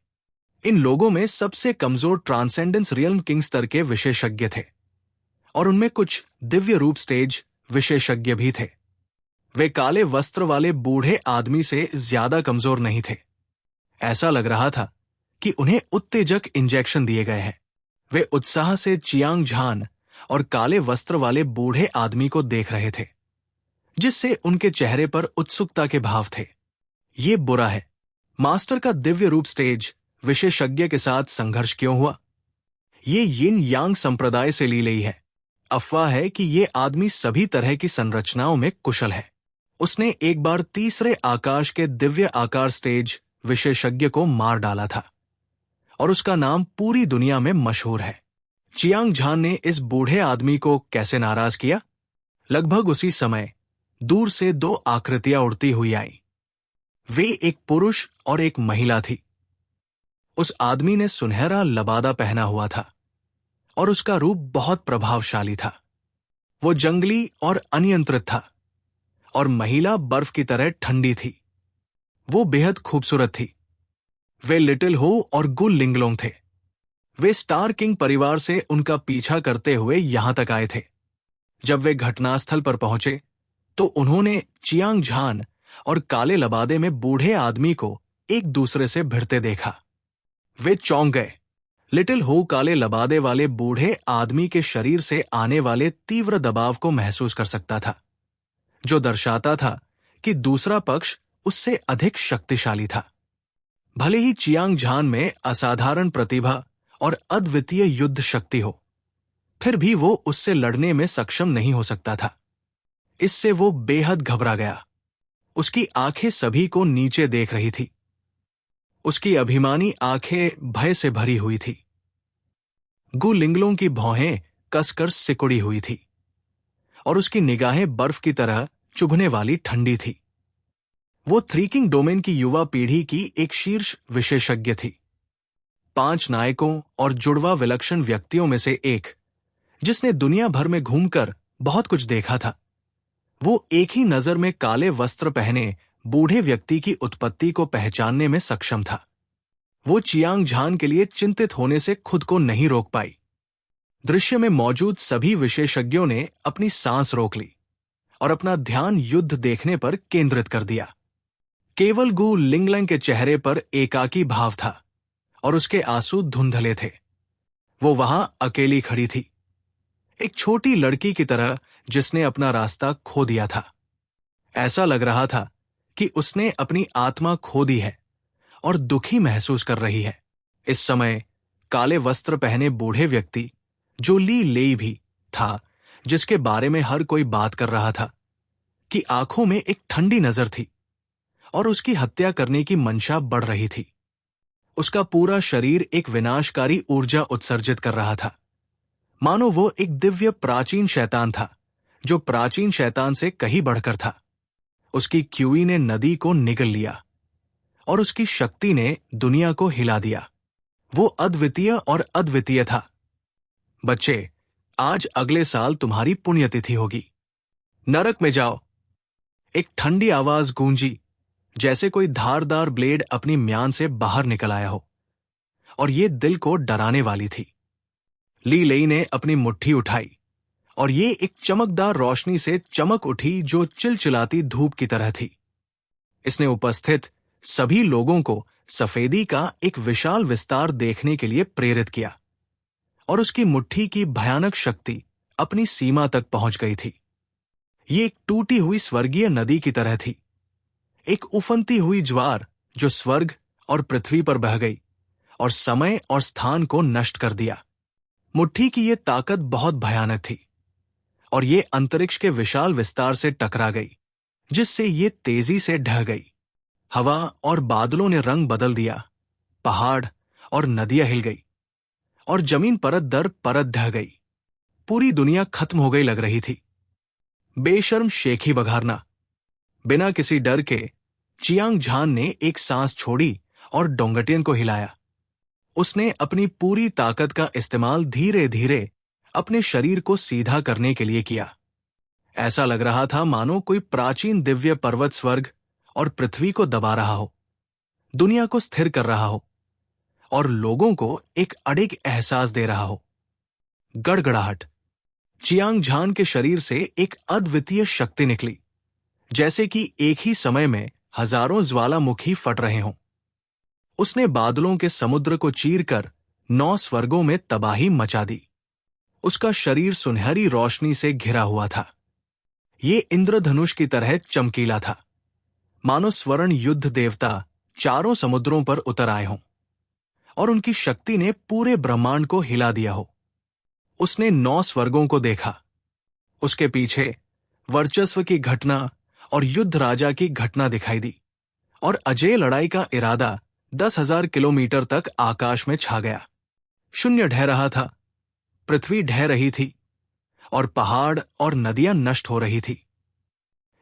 इन लोगों में सबसे कमजोर ट्रांसेंडेंस रियल्म किंग स्तर के विशेषज्ञ थे और उनमें कुछ दिव्य रूप स्टेज विशेषज्ञ भी थे। वे काले वस्त्र वाले बूढ़े आदमी से ज्यादा कमजोर नहीं थे। ऐसा लग रहा था कि उन्हें उत्तेजक इंजेक्शन दिए गए हैं। वे उत्साह से चियांग झान और काले वस्त्र वाले बूढ़े आदमी को देख रहे थे, जिससे उनके चेहरे पर उत्सुकता के भाव थे। ये बुरा है। मास्टर का दिव्य रूप स्टेज विशेषज्ञ के साथ संघर्ष क्यों हुआ? ये यिन यांग संप्रदाय से ली गई है। अफवाह है कि ये आदमी सभी तरह की संरचनाओं में कुशल है। उसने एक बार तीसरे आकाश के दिव्य आकार स्टेज विशेषज्ञ को मार डाला था और उसका नाम पूरी दुनिया में मशहूर है। चियांग झान ने इस बूढ़े आदमी को कैसे नाराज किया? लगभग उसी समय दूर से 2 आकृतियां उड़ती हुई आईं। वे एक पुरुष और एक महिला थी। उस आदमी ने सुनहरा लबादा पहना हुआ था और उसका रूप बहुत प्रभावशाली था। वो जंगली और अनियंत्रित था और महिला बर्फ की तरह ठंडी थी। वो बेहद खूबसूरत थी। वे लिटिल हो और गु लिंगलोंग थे। वे स्टार किंग परिवार से उनका पीछा करते हुए यहां तक आए थे। जब वे घटनास्थल पर पहुंचे तो उन्होंने चियांग झान और काले लबादे में बूढ़े आदमी को एक दूसरे से भिड़ते देखा। वे चौंक गए। लिटिल हो काले लबादे वाले बूढ़े आदमी के शरीर से आने वाले तीव्र दबाव को महसूस कर सकता था, जो दर्शाता था कि दूसरा पक्ष उससे अधिक शक्तिशाली था। भले ही चियांग झान में असाधारण प्रतिभा और अद्वितीय युद्ध शक्ति हो, फिर भी वो उससे लड़ने में सक्षम नहीं हो सकता था। इससे वो बेहद घबरा गया। उसकी आंखें सभी को नीचे देख रही थी। उसकी अभिमानी आंखें भय से भरी हुई थी। गु लिंगलों की भौहें कसकर सिकुड़ी हुई थी और उसकी निगाहें बर्फ की तरह चुभने वाली ठंडी थी। वो थ्री किंग डोमेन की युवा पीढ़ी की एक शीर्ष विशेषज्ञ थी, 5 नायकों और जुड़वा विलक्षण व्यक्तियों में से एक, जिसने दुनिया भर में घूमकर बहुत कुछ देखा था। वो एक ही नजर में काले वस्त्र पहने बूढ़े व्यक्ति की उत्पत्ति को पहचानने में सक्षम था। वो चियांग झान के लिए चिंतित होने से खुद को नहीं रोक पाई। दृश्य में मौजूद सभी विशेषज्ञों ने अपनी सांस रोक ली और अपना ध्यान युद्ध देखने पर केंद्रित कर दिया। केवल गु लिंगलैंग के चेहरे पर एकाकी भाव था और उसके आंसू धुंधले थे। वो वहां अकेली खड़ी थी, एक छोटी लड़की की तरह जिसने अपना रास्ता खो दिया था। ऐसा लग रहा था कि उसने अपनी आत्मा खो दी है और दुखी महसूस कर रही है। इस समय काले वस्त्र पहने बूढ़े व्यक्ति, जो ली लेई भी था, जिसके बारे में हर कोई बात कर रहा था, कि आंखों में एक ठंडी नजर थी और उसकी हत्या करने की मंशा बढ़ रही थी। उसका पूरा शरीर एक विनाशकारी ऊर्जा उत्सर्जित कर रहा था, मानो वो एक दिव्य प्राचीन शैतान था, जो प्राचीन शैतान से कहीं बढ़कर था। उसकी क्यूई ने नदी को निगल लिया और उसकी शक्ति ने दुनिया को हिला दिया। वो अद्वितीय और अद्वितीय था। बच्चे, आज अगले साल तुम्हारी पुण्यतिथि होगी। नरक में जाओ। एक ठंडी आवाज गूंजी, जैसे कोई धारदार ब्लेड अपनी म्यान से बाहर निकल आया हो, और ये दिल को डराने वाली थी। ली लेई ने अपनी मुट्ठी उठाई और ये एक चमकदार रोशनी से चमक उठी जो चिलचिलाती धूप की तरह थी। इसने उपस्थित सभी लोगों को सफेदी का एक विशाल विस्तार देखने के लिए प्रेरित किया, और उसकी मुट्ठी की भयानक शक्ति अपनी सीमा तक पहुंच गई थी। ये एक टूटी हुई स्वर्गीय नदी की तरह थी, एक उफनती हुई ज्वार जो स्वर्ग और पृथ्वी पर बह गई और समय और स्थान को नष्ट कर दिया। मुट्ठी की ये ताकत बहुत भयानक थी और ये अंतरिक्ष के विशाल विस्तार से टकरा गई, जिससे ये तेजी से ढह गई। हवा और बादलों ने रंग बदल दिया, पहाड़ और नदियां हिल गई और जमीन परत दर परत ढह गई। पूरी दुनिया खत्म हो गई लग रही थी। बेशर्म शेखी बघारना। बिना किसी डर के चियांग झान ने एक सांस छोड़ी और डोंगटियन को हिलाया। उसने अपनी पूरी ताकत का इस्तेमाल धीरे धीरे अपने शरीर को सीधा करने के लिए किया। ऐसा लग रहा था मानो कोई प्राचीन दिव्य पर्वत स्वर्ग और पृथ्वी को दबा रहा हो, दुनिया को स्थिर कर रहा हो और लोगों को एक अडिग एहसास दे रहा हो। गड़गड़ाहट। चियांग झान के शरीर से एक अद्वितीय शक्ति निकली, जैसे कि एक ही समय में हजारों ज्वालामुखी फट रहे हों। उसने बादलों के समुद्र को चीरकर 9 स्वर्गों में तबाही मचा दी। उसका शरीर सुनहरी रोशनी से घिरा हुआ था। ये इंद्रधनुष की तरह चमकीला था, मानो स्वर्ण युद्ध देवता चारों समुद्रों पर उतर आए हों और उनकी शक्ति ने पूरे ब्रह्मांड को हिला दिया हो। उसने 9 स्वर्गों को देखा। उसके पीछे वर्चस्व की घटना और युद्ध राजा की घटना दिखाई दी और अजेय लड़ाई का इरादा 10,000 किलोमीटर तक आकाश में छा गया। शून्य ढह रहा था, पृथ्वी ढह रही थी और पहाड़ और नदियां नष्ट हो रही थी।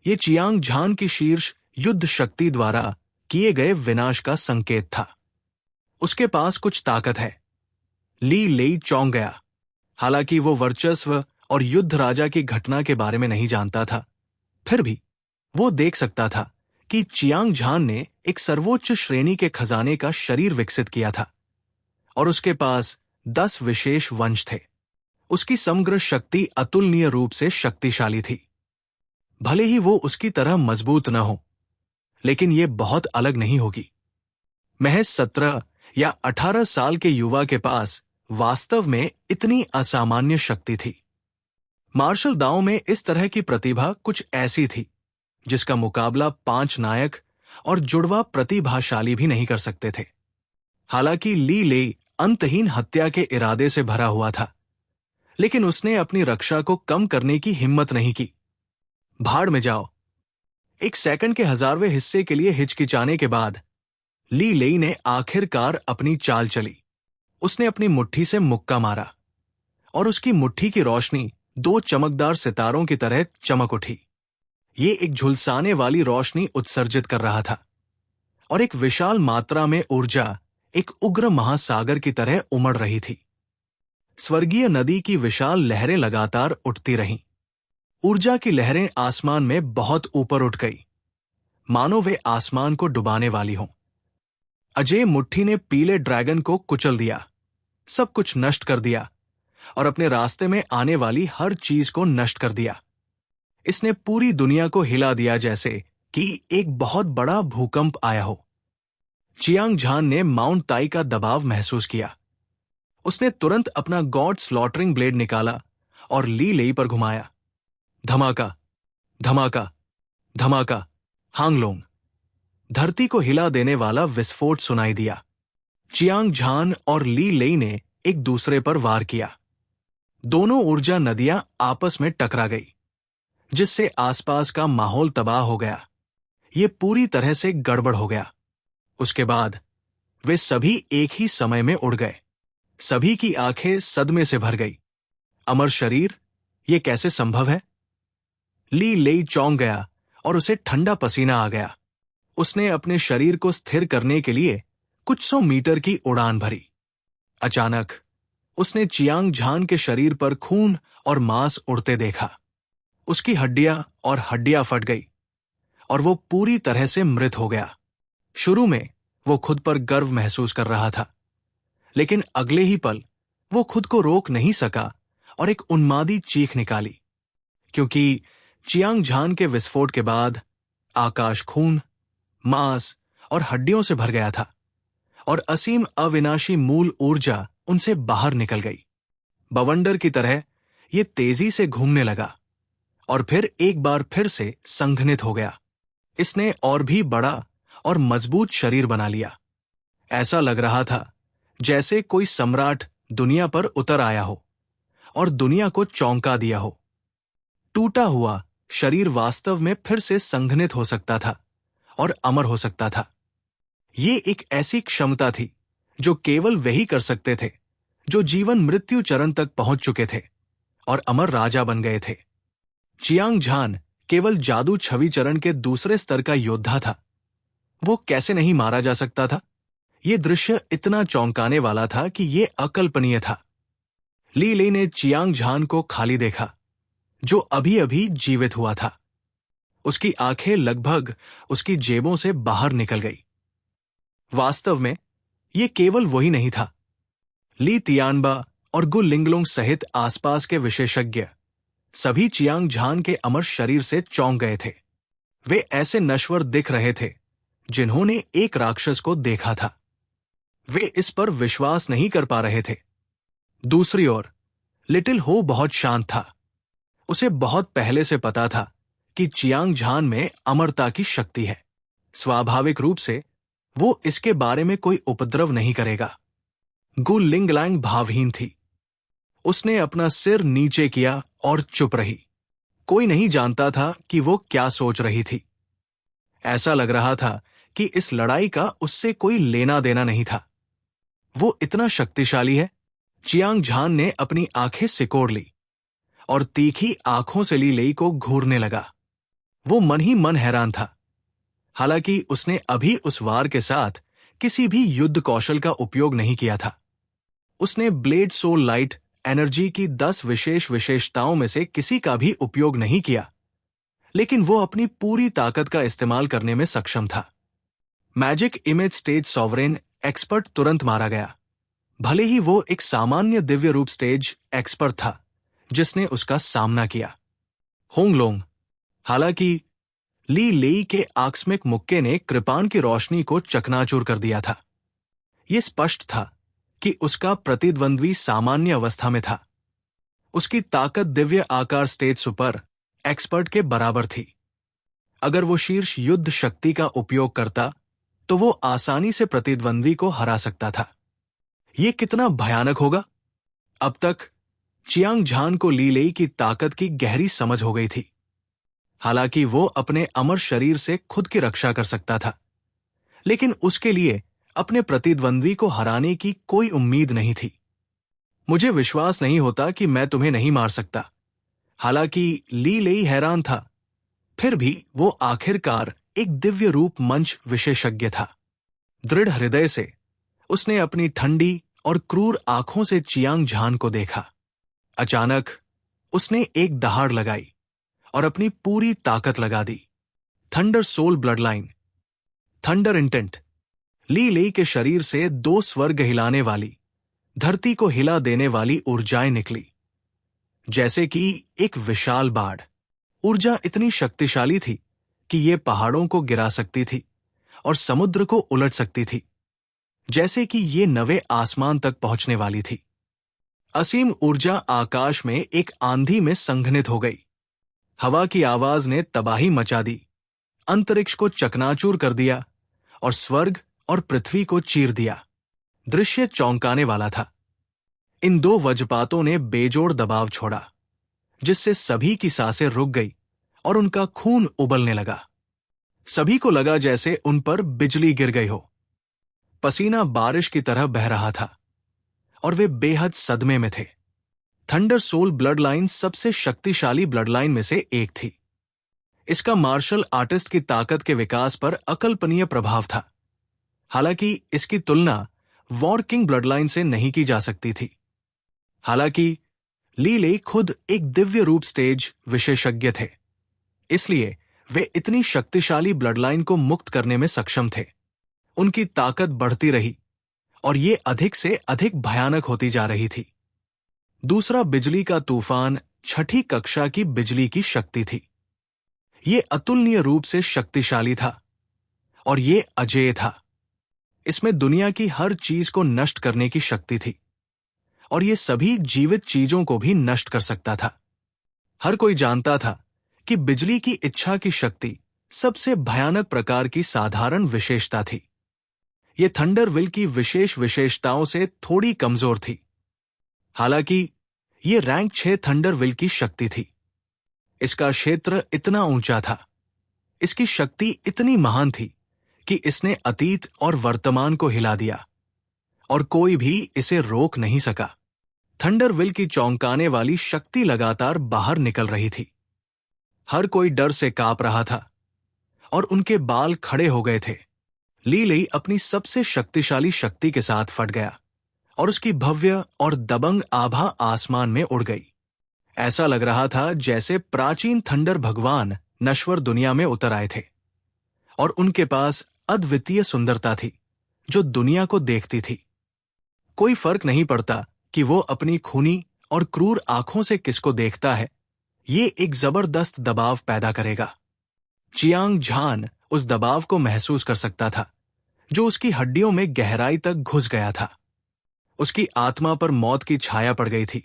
ये चियांग झान की शीर्ष युद्ध शक्ति द्वारा किए गए विनाश का संकेत था। उसके पास कुछ ताकत है। ली लेई चौंक गया। हालांकि वो वर्चस्व और युद्ध राजा की घटना के बारे में नहीं जानता था, फिर भी वो देख सकता था कि चियांग झान ने एक सर्वोच्च श्रेणी के खजाने का शरीर विकसित किया था और उसके पास 10 विशेष वंश थे। उसकी समग्र शक्ति अतुलनीय रूप से शक्तिशाली थी। भले ही वो उसकी तरह मजबूत न हो, लेकिन ये बहुत अलग नहीं होगी। महज 17 या 18 साल के युवा के पास वास्तव में इतनी असामान्य शक्ति थी। मार्शल दाव में इस तरह की प्रतिभा कुछ ऐसी थी जिसका मुकाबला 5 नायक और जुड़वा प्रतिभाशाली भी नहीं कर सकते थे। हालांकि ली लेई अंतहीन हत्या के इरादे से भरा हुआ था, लेकिन उसने अपनी रक्षा को कम करने की हिम्मत नहीं की। भाड़ में जाओ। एक सेकंड के 1000वें हिस्से के लिए हिचकिचाने के बाद ली लेई ने आखिरकार अपनी चाल चली। उसने अपनी मुट्ठी से मुक्का मारा और उसकी मुट्ठी की रोशनी 2 चमकदार सितारों की तरह चमक उठी। ये एक झुलसाने वाली रोशनी उत्सर्जित कर रहा था और एक विशाल मात्रा में ऊर्जा एक उग्र महासागर की तरह उमड़ रही थी। स्वर्गीय नदी की विशाल लहरें लगातार उठती रहीं। ऊर्जा की लहरें आसमान में बहुत ऊपर उठ गई, मानो वे आसमान को डुबाने वाली हों। अजय मुट्ठी ने पीले ड्रैगन को कुचल दिया, सब कुछ नष्ट कर दिया और अपने रास्ते में आने वाली हर चीज को नष्ट कर दिया। इसने पूरी दुनिया को हिला दिया जैसे कि एक बहुत बड़ा भूकंप आया हो। चियांग झान ने माउंट ताई का दबाव महसूस किया। उसने तुरंत अपना गॉड स्लॉटरिंग ब्लेड निकाला और ली लेई पर घुमाया। धमाका, धमाका, धमाका। हांगलोंग। धरती को हिला देने वाला विस्फोट सुनाई दिया। चियांग झान और ली लेई ने एक दूसरे पर वार किया। दोनों ऊर्जा नदियां आपस में टकरा गई, जिससे आसपास का माहौल तबाह हो गया। ये पूरी तरह से गड़बड़ हो गया। उसके बाद वे सभी एक ही समय में उड़ गए। सभी की आंखें सदमे से भर गई। अमर शरीर, ये कैसे संभव है? ली लेई चौंक गया और उसे ठंडा पसीना आ गया। उसने अपने शरीर को स्थिर करने के लिए कुछ 100 मीटर की उड़ान भरी। अचानक उसने चियांग झान के शरीर पर खून और मांस उड़ते देखा। उसकी हड्डियां फट गई और वो पूरी तरह से मृत हो गया। शुरू में वो खुद पर गर्व महसूस कर रहा था, लेकिन अगले ही पल वो खुद को रोक नहीं सका और एक उन्मादी चीख निकाली, क्योंकि चियांग झान के विस्फोट के बाद आकाश खून, मांस और हड्डियों से भर गया था और असीम अविनाशी मूल ऊर्जा उनसे बाहर निकल गई। बवंडर की तरह ये तेजी से घूमने लगा और फिर एक बार फिर से संघनित हो गया। इसने और भी बड़ा और मजबूत शरीर बना लिया। ऐसा लग रहा था जैसे कोई सम्राट दुनिया पर उतर आया हो और दुनिया को चौंका दिया हो। टूटा हुआ शरीर वास्तव में फिर से संघनित हो सकता था और अमर हो सकता था। ये एक ऐसी क्षमता थी जो केवल वही कर सकते थे जो जीवन मृत्यु चरण तक पहुंच चुके थे और अमर राजा बन गए थे। चियांग झान केवल जादू छवि चरण के दूसरे स्तर का योद्धा था। वो कैसे नहीं मारा जा सकता था? ये दृश्य इतना चौंकाने वाला था कि ये अकल्पनीय था। ली लेई ने चियांग झान को खाली देखा, जो अभी अभी जीवित हुआ था। उसकी आंखें लगभग उसकी जेबों से बाहर निकल गई। वास्तव में ये केवल वही नहीं था। ली तियानबा और गु लिंगलोंग सहित आसपास के विशेषज्ञ सभी चियांग झान के अमर शरीर से चौंक गए थे। वे ऐसे नश्वर दिख रहे थे जिन्होंने एक राक्षस को देखा था। वे इस पर विश्वास नहीं कर पा रहे थे। दूसरी ओर लिटिल हो बहुत शांत था। उसे बहुत पहले से पता था कि चियांग झान में अमरता की शक्ति है। स्वाभाविक रूप से वो इसके बारे में कोई उपद्रव नहीं करेगा। गु लिंगलैंग भावहीन थी। उसने अपना सिर नीचे किया और चुप रही। कोई नहीं जानता था कि वो क्या सोच रही थी। ऐसा लग रहा था कि इस लड़ाई का उससे कोई लेना देना नहीं था। वो इतना शक्तिशाली है। चियांग झान ने अपनी आंखें सिकोड़ ली और तीखी आंखों से ली लेई को घूरने लगा। वो मन ही मन हैरान था। हालांकि उसने अभी उस वार के साथ किसी भी युद्ध कौशल का उपयोग नहीं किया था। उसने ब्लेड सोल लाइट एनर्जी की 10 विशेष विशेषताओं में से किसी का भी उपयोग नहीं किया, लेकिन वो अपनी पूरी ताकत का इस्तेमाल करने में सक्षम था। Magic image stage sovereign expert तुरंत मारा गया, भले ही वो एक सामान्य दिव्य रूप स्टेज एक्सपर्ट था जिसने उसका सामना किया। होंगलोंग। हालांकि ली लेई के आकस्मिक मुक्के ने कृपान की रोशनी को चकनाचूर कर दिया था। यह स्पष्ट था कि उसका प्रतिद्वंद्वी सामान्य अवस्था में था। उसकी ताकत दिव्य आकार स्टेज सुपर एक्सपर्ट के बराबर थी। अगर वो शीर्ष युद्ध शक्ति का उपयोग करता तो वो आसानी से प्रतिद्वंद्वी को हरा सकता था। यह कितना भयानक होगा? अब तक चियांग झान को ली लेई की ताकत की गहरी समझ हो गई थी। हालांकि वो अपने अमर शरीर से खुद की रक्षा कर सकता था, लेकिन उसके लिए अपने प्रतिद्वंद्वी को हराने की कोई उम्मीद नहीं थी। मुझे विश्वास नहीं होता कि मैं तुम्हें नहीं मार सकता। हालांकि ली लेई हैरान था, फिर भी वो आखिरकार एक दिव्य रूप मंच विशेषज्ञ था। दृढ़ हृदय से उसने अपनी ठंडी और क्रूर आंखों से चियांग झान को देखा। अचानक उसने एक दहाड़ लगाई और अपनी पूरी ताकत लगा दी। Thunder soul blood line, thunder intent. Li Lei के शरीर से दो स्वर्ग हिलाने वाली, धरती को हिला देने वाली ऊर्जाएं निकली, जैसे कि एक विशाल बाढ़। ऊर्जा इतनी शक्तिशाली थी कि ये पहाड़ों को गिरा सकती थी और समुद्र को उलट सकती थी, जैसे कि ये नवे आसमान तक पहुंचने वाली थी। असीम ऊर्जा आकाश में एक आंधी में संघनित हो गई। हवा की आवाज ने तबाही मचा दी, अंतरिक्ष को चकनाचूर कर दिया और स्वर्ग और पृथ्वी को चीर दिया। दृश्य चौंकाने वाला था। इन दो वज्रपातों ने बेजोड़ दबाव छोड़ा, जिससे सभी की सांसें रुक गई और उनका खून उबलने लगा। सभी को लगा जैसे उन पर बिजली गिर गई हो। पसीना बारिश की तरह बह रहा था और वे बेहद सदमे में थे। थंडर सोल ब्लड लाइन सबसे शक्तिशाली ब्लड लाइन में से एक थी। इसका मार्शल आर्टिस्ट की ताकत के विकास पर अकल्पनीय प्रभाव था। हालांकि इसकी तुलना वॉर किंग ब्लड लाइन से नहीं की जा सकती थी। हालांकि ली लेई खुद एक दिव्य रूप स्टेज विशेषज्ञ थे, इसलिए वे इतनी शक्तिशाली ब्लड लाइन को मुक्त करने में सक्षम थे। उनकी ताकत बढ़ती रही और ये अधिक से अधिक भयानक होती जा रही थी। दूसरा बिजली का तूफान छठी कक्षा की बिजली की शक्ति थी। ये अतुलनीय रूप से शक्तिशाली था और ये अजेय था। इसमें दुनिया की हर चीज को नष्ट करने की शक्ति थी और ये सभी जीवित चीजों को भी नष्ट कर सकता था। हर कोई जानता था कि बिजली की इच्छा की शक्ति सबसे भयानक प्रकार की साधारण विशेषता थी। ये थंडर विल की विशेष विशेषताओं से थोड़ी कमजोर थी। हालांकि ये रैंक 6 थंडर विल की शक्ति थी। इसका क्षेत्र इतना ऊंचा था, इसकी शक्ति इतनी महान थी कि इसने अतीत और वर्तमान को हिला दिया और कोई भी इसे रोक नहीं सका। थंडर विल की चौंकाने वाली शक्ति लगातार बाहर निकल रही थी। हर कोई डर से कांप रहा था और उनके बाल खड़े हो गए थे। ली लेई अपनी सबसे शक्तिशाली शक्ति के साथ फट गया और उसकी भव्य और दबंग आभा आसमान में उड़ गई। ऐसा लग रहा था जैसे प्राचीन थंडर भगवान नश्वर दुनिया में उतर आए थे और उनके पास अद्वितीय सुंदरता थी जो दुनिया को देखती थी। कोई फर्क नहीं पड़ता कि वो अपनी खूनी और क्रूर आंखों से किसको देखता है, ये एक जबरदस्त दबाव पैदा करेगा। चियांग झान उस दबाव को महसूस कर सकता था जो उसकी हड्डियों में गहराई तक घुस गया था। उसकी आत्मा पर मौत की छाया पड़ गई थी,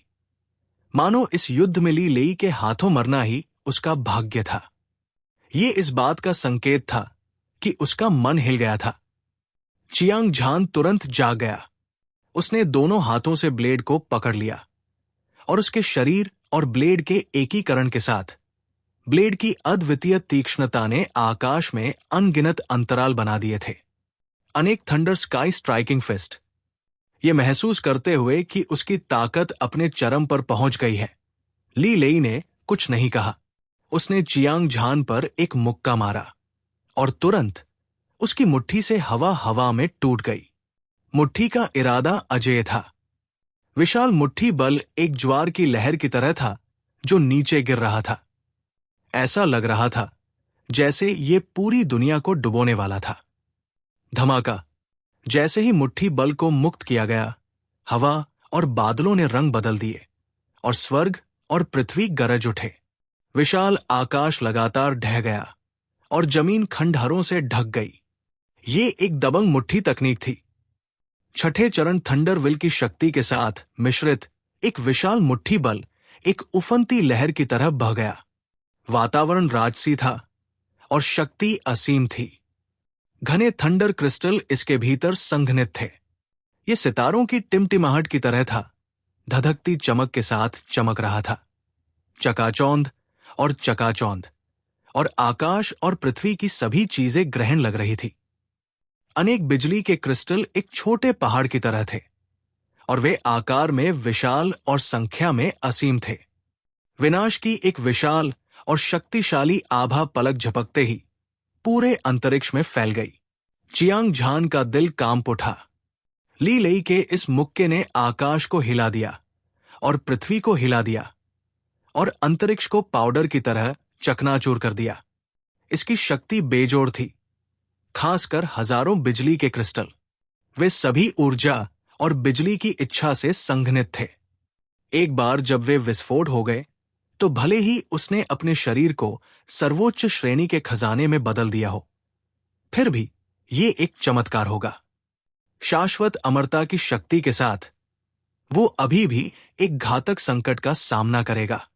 मानो इस युद्ध में ली लेई के हाथों मरना ही उसका भाग्य था। ये इस बात का संकेत था कि उसका मन हिल गया था। चियांग झान तुरंत जाग गया। उसने दोनों हाथों से ब्लेड को पकड़ लिया और उसके शरीर और ब्लेड के एकीकरण के साथ ब्लेड की अद्वितीय तीक्ष्णता ने आकाश में अनगिनत अंतराल बना दिए थे। अनेक थंडर स्काई स्ट्राइकिंग फिस्ट। ये महसूस करते हुए कि उसकी ताकत अपने चरम पर पहुंच गई है, ली लेई ने कुछ नहीं कहा। उसने चियांग झान पर एक मुक्का मारा और तुरंत उसकी मुट्ठी से हवा हवा में टूट गई। मुट्ठी का इरादा अजेय था। विशाल मुट्ठी बल एक ज्वार की लहर की तरह था जो नीचे गिर रहा था। ऐसा लग रहा था जैसे ये पूरी दुनिया को डुबोने वाला था। धमाका। जैसे ही मुट्ठी बल को मुक्त किया गया, हवा और बादलों ने रंग बदल दिए और स्वर्ग और पृथ्वी गरज उठे। विशाल आकाश लगातार ढह गया और जमीन खंडहरों से ढक गई। ये एक दबंग मुट्ठी तकनीक थी। छठे चरण थंडरविल की शक्ति के साथ मिश्रित एक विशाल मुट्ठी बल एक उफनती लहर की तरह बह गया। वातावरण राजसी था और शक्ति असीम थी। घने थंडर क्रिस्टल इसके भीतर संघनित थे। ये सितारों की टिमटिमाहट की तरह था, धधकती चमक के साथ चमक रहा था। चकाचौंध और चकाचौंध, और आकाश और पृथ्वी की सभी चीजें ग्रहण लग रही थी। अनेक बिजली के क्रिस्टल एक छोटे पहाड़ की तरह थे और वे आकार में विशाल और संख्या में असीम थे। विनाश की एक विशाल और शक्तिशाली आभा पलक झपकते ही पूरे अंतरिक्ष में फैल गई। चियांग झान का दिल कांप उठा। ली लई के इस मुक्के ने आकाश को हिला दिया और पृथ्वी को हिला दिया और अंतरिक्ष को पाउडर की तरह चकनाचूर कर दिया। इसकी शक्ति बेजोड़ थी, खासकर हजारों बिजली के क्रिस्टल। वे सभी ऊर्जा और बिजली की इच्छा से संघनित थे। एक बार जब वे विस्फोट हो गए तो भले ही उसने अपने शरीर को सर्वोच्च श्रेणी के खजाने में बदल दिया हो, फिर भी ये एक चमत्कार होगा। शाश्वत अमरता की शक्ति के साथ वो अभी भी एक घातक संकट का सामना करेगा।